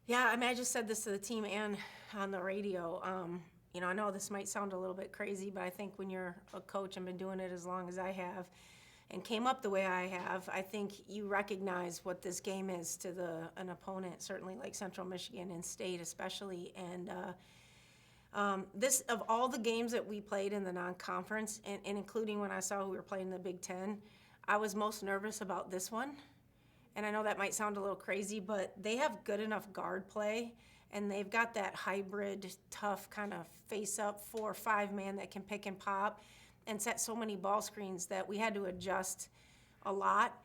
Yeah, I mean, I just said this to the team and on the radio. I know this might sound a little bit crazy, but I think when you're a coach and been doing it as long as I have and came up the way I have, I think you recognize what this game is to an opponent, certainly like Central Michigan and State especially. And this, of all the games that we played in the non-conference, and including when I saw we were playing the Big Ten, I was most nervous about this one. And I know that might sound a little crazy, but they have good enough guard play, and they've got that hybrid, tough kind of face-up 4 or 5 man that can pick and pop and set so many ball screens that we had to adjust a lot.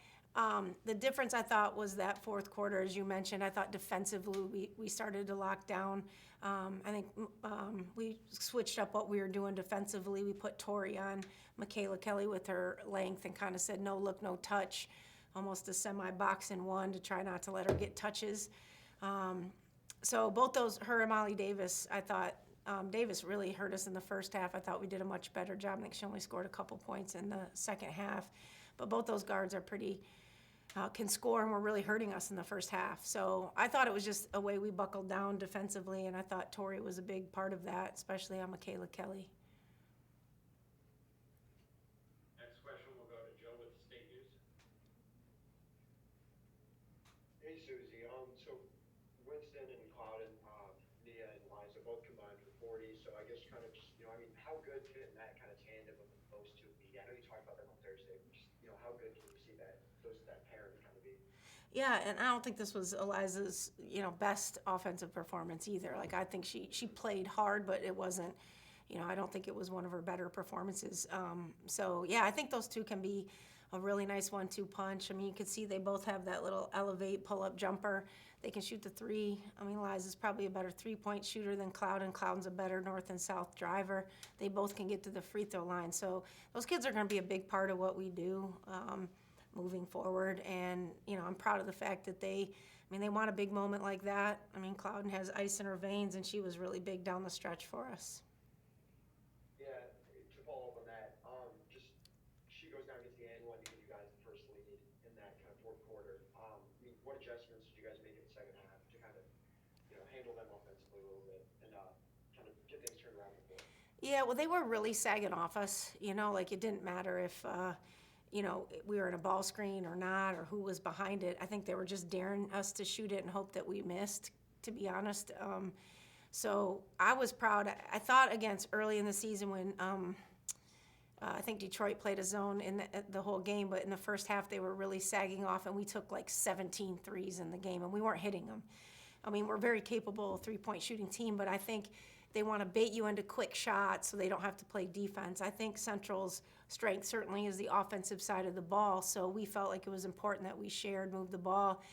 The difference I thought was that fourth quarter, as you mentioned, I thought defensively we started to lock down. I think we switched up what we were doing defensively. We put Tori on Michaela Kelly with her length and kind of said no look, no touch, almost a semi-box in one to try not to let her get touches. So both those, her and Molly Davis, I thought Davis really hurt us in the first half. I thought we did a much better job. I think she only scored a couple points in the second half. But both those guards are pretty, can score and were really hurting us in the first half. So I thought it was just a way we buckled down defensively, and I thought Tori was a big part of that, especially on Michaela Kelly. Next question will go to Joe with State News. Hey Suzy, so Winston and Cloud and Nia and Liza both combined for 40. So I guess kind of just how good can that kind of tandem of those two be? I know you talked about them on Thursday, but just how good can you see that pairing kind of be? Yeah, and I don't think this was Eliza's, best offensive performance either. Like I think she played hard, but it wasn't, I don't think it was one of her better performances. So yeah, I think those two can be a really nice 1-2 punch. I mean, you can see they both have that little elevate pull-up jumper. They can shoot the three. I mean, Eliza's probably a better three-point shooter than Cloud, and Cloud's a better north and south driver. They both can get to the free throw line. So those kids are going to be a big part of what we do. Moving forward, and I'm proud of the fact that they want a big moment like that. I mean, Clouden has ice in her veins, and she was really big down the stretch for us. Yeah, to follow up on that, just she goes down against the and one to give you guys the first lead in that kind of fourth quarter. What adjustments did you guys make in the second half to kind of handle them offensively a little bit and kind of get things turned around before? Yeah, well, they were really sagging off us. Like it didn't matter if we were in a ball screen or not, or who was behind it. I think they were just daring us to shoot it and hope that we missed, to be honest. So I was proud. I thought against early in the season when I think Detroit played a zone in the whole game, but in the first half they were really sagging off, and we took like 17 threes in the game, and we weren't hitting them. I mean, we're a very capable three-point shooting team, but I think they want to bait you into quick shots so they don't have to play defense. I think Central's strength certainly is the offensive side of the ball, so we felt like it was important that we shared, moved the ball.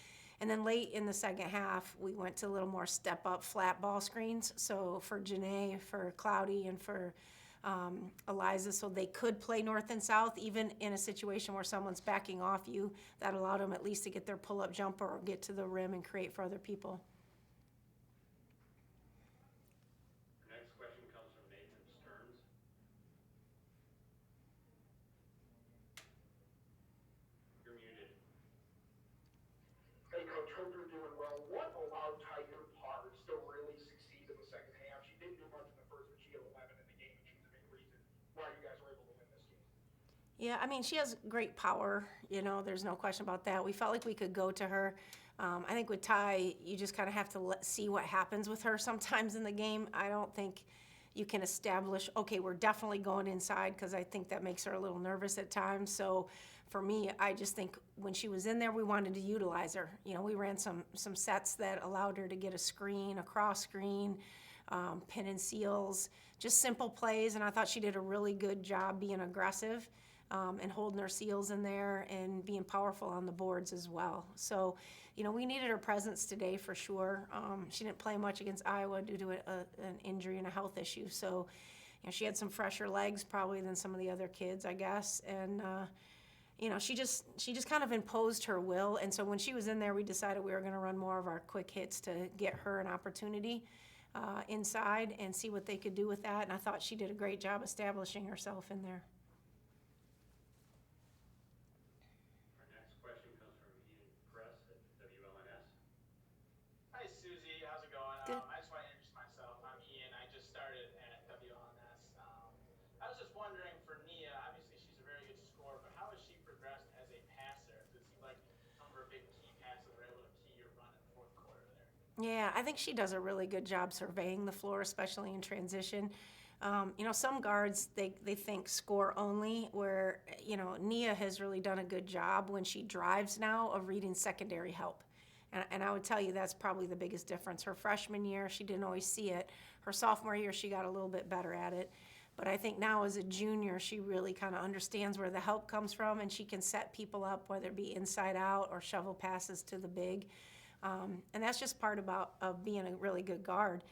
And then late in the second half, we went to a little more step-up flat ball screens. So for Janae, for Cloudy, and for Eliza, so they could play north and south, even in a situation where someone's backing off you. That allowed them at least to get their pull-up jumper or get to the rim and create for other people. Next question comes from Nathan Stearns. You're muted. Hey, Coach, hope you're doing well. What allowed Tiger Parks to really succeed in the second half? She didn't do much in the first, but she had 11 in the game, and she was a big reason why you guys were able to win this game. Yeah, I mean, she has great power. There's no question about that. We felt like we could go to her. I think with Ty, you just kind of have to see what happens with her sometimes in the game. I don't think you can establish, okay, we're definitely going inside, because I think that makes her a little nervous at times. So for me, I just think when she was in there, we wanted to utilize her. We ran some sets that allowed her to get a screen, a cross screen, pin and seals, just simple plays. And I thought she did a really good job being aggressive and holding her seals in there and being powerful on the boards as well. So, we needed her presence today for sure. She didn't play much against Iowa due to an injury and a health issue. So, she had some fresher legs probably than some of the other kids, I guess. And, she just kind of imposed her will. And so when she was in there, we decided we were going to run more of our quick hits to get her an opportunity inside and see what they could do with that. And I thought she did a great job establishing herself in there. Our next question comes from Ian Press at WLNS. Hi, Suzy. Yeah, I think she does a really good job surveying the floor, especially in transition. Some guards, they think score only, where, Nia has really done a good job when she drives now of reading secondary help. And I would tell you that's probably the biggest difference. Her freshman year, she didn't always see it. Her sophomore year, she got a little bit better at it. But I think now as a junior, she really kind of understands where the help comes from, and she can set people up, whether it be inside out or shovel passes to the big. And that's just part of being a really good guard.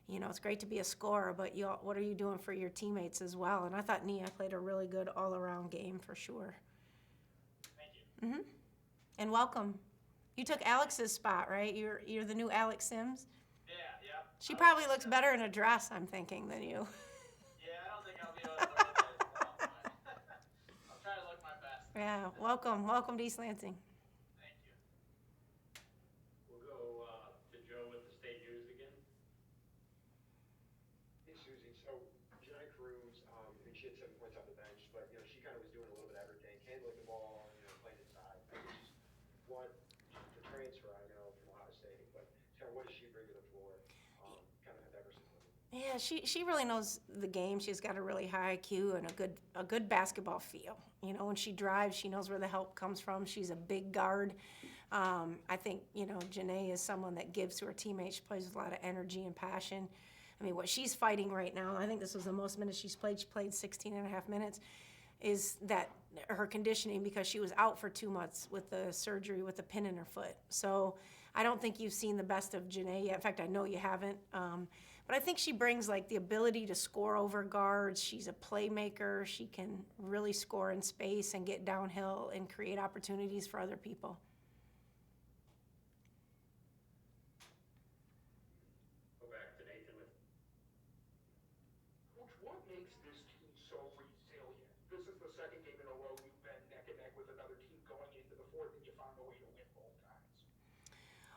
It's great to be a scorer, but what are you doing for your teammates as well? And I thought Nia played a really good all-around game for sure. Thank you. Mm-hmm. And welcome. You took Alex's spot, right? You're the new Alex Sims? Yeah. She probably looks better in a dress, I'm thinking, than you. Yeah, I don't think I'll be able to wear that as well, but I'll try to look my best. Yeah, welcome to East Lansing. Thank you. We'll go to Joe with the state news again. Hey Suzy, so Janae Cruz, she had 7 points off the bench, but she kind of was doing a little bit of everything, handling the ball, playing inside. What the transfer I know from Ohio State, but kind of what does she bring to the floor? Kind of have Everson. Yeah, she really knows the game. She's got a really high IQ and a good basketball feel. When she drives, she knows where the help comes from. She's a big guard. I think, Janae is someone that gives to her teammates. She plays with a lot of energy and passion. I mean, what she's fighting right now, I think this was the most minutes she's played. She played 16 and a half minutes, is that her conditioning, because she was out for 2 months with the surgery with the pin in her foot. So I don't think you've seen the best of Janae yet. In fact, I know you haven't. But I think she brings the ability to score over guards. She's a playmaker. She can really score in space and get downhill and create opportunities for other people. Go back to Nathan with. Coach, what makes this team so resilient? This is the second game in a row you've been neck and neck with another team going into the fourth, and you found a way to win both times.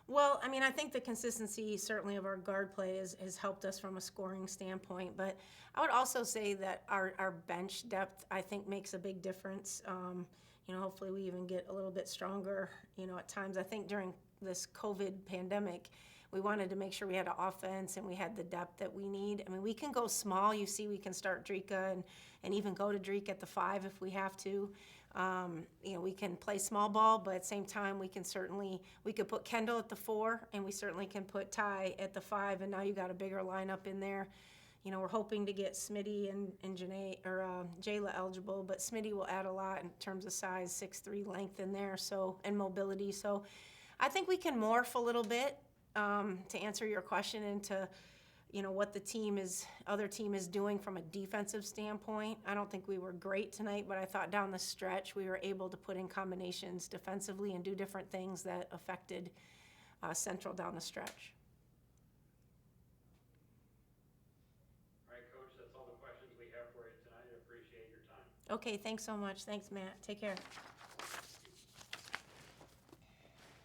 Well, I mean, I think the consistency certainly of our guard play has helped us from a scoring standpoint, but I would also say that our bench depth, I think, makes a big difference. Hopefully we even get a little bit stronger, at times. I think during this COVID pandemic, we wanted to make sure we had an offense and we had the depth that we need. I mean, we can go small. You see, we can start Drika and even go to Drika at the 5 if we have to. We can play small ball, but at the same time, we could put Kendall at the 4, and we certainly can put Ty at the 5, and now you got a bigger lineup in there. We're hoping to get Smitty and Janae or Jayla eligible, but Smitty will add a lot in terms of size, 6'3" length in there, and mobility. So I think we can morph a little bit to answer your question into what the other team is doing from a defensive standpoint. I don't think we were great tonight, but I thought down the stretch we were able to put in combinations defensively and do different things that affected Central down the stretch. All right, Coach, that's all the questions we have for you tonight. I appreciate your time. Okay, thanks so much. Thanks, Matt. Take care.